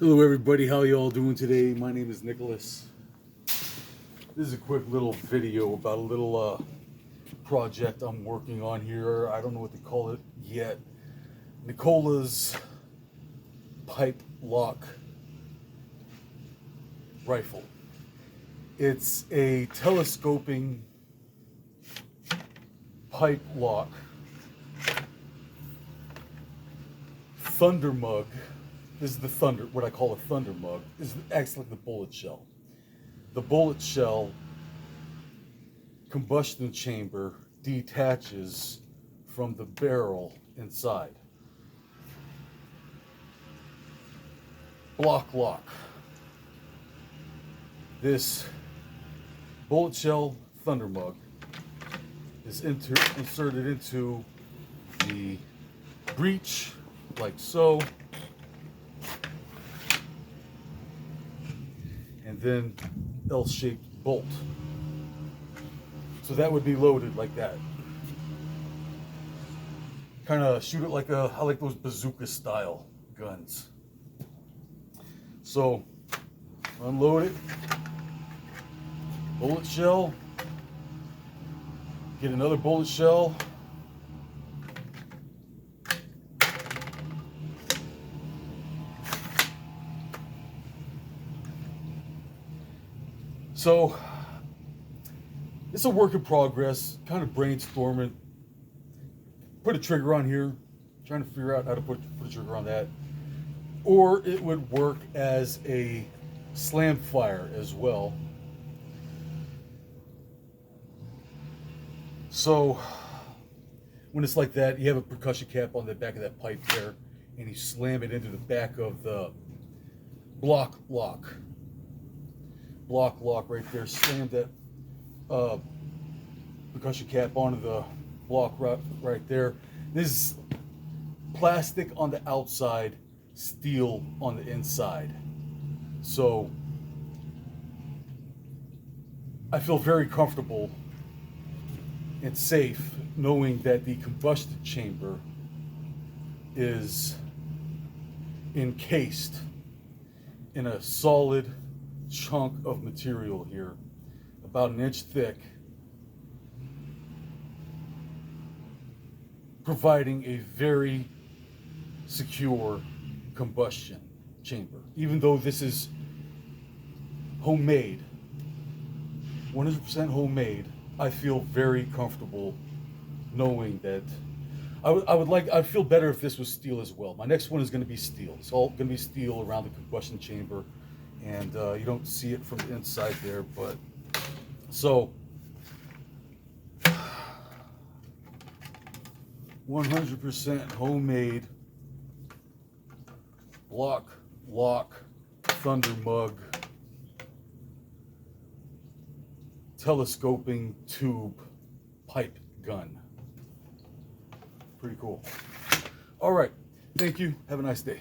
Hello everybody, how y'all doing today? My name is Nicholas. This is a quick little video about a little project I'm working on here. I don't know what to call it yet. Nikola's pipe lock rifle. It's a telescoping pipe lock thunder mug. This is the thunder, what I call a thunder mug. This acts like the bullet shell. The bullet shell combustion chamber detaches from the barrel inside. Block lock. This bullet shell thunder mug is inserted into the breech like so. And then L-shaped bolt. So that would be loaded like that. Kind of shoot it like I like those bazooka style guns. So unload it, bullet shell, get another bullet shell, so it's a work in progress, kind of brainstorming. Put a trigger on here, trying to figure out how to put a trigger on that. Or it would work as a slam fire as well. So when it's like that, you have a percussion cap on the back of that pipe there, and you slam it into the back of the block lock right there. Slam that percussion cap onto the block right there. This is plastic on the outside, steel on the inside. So I feel very comfortable and safe knowing that the combustion chamber is encased in a solid chunk of material here, about an inch thick, providing a very secure combustion chamber. Even though this is homemade, 100% homemade, I feel very comfortable knowing that I'd feel better if this was steel as well. My next one is going to be steel. It's all going to be steel around the combustion chamber, and you don't see it from the inside there, but so 100% homemade block lock thunder mug telescoping tube pipe gun. Pretty cool. All right, thank you. Have a nice day.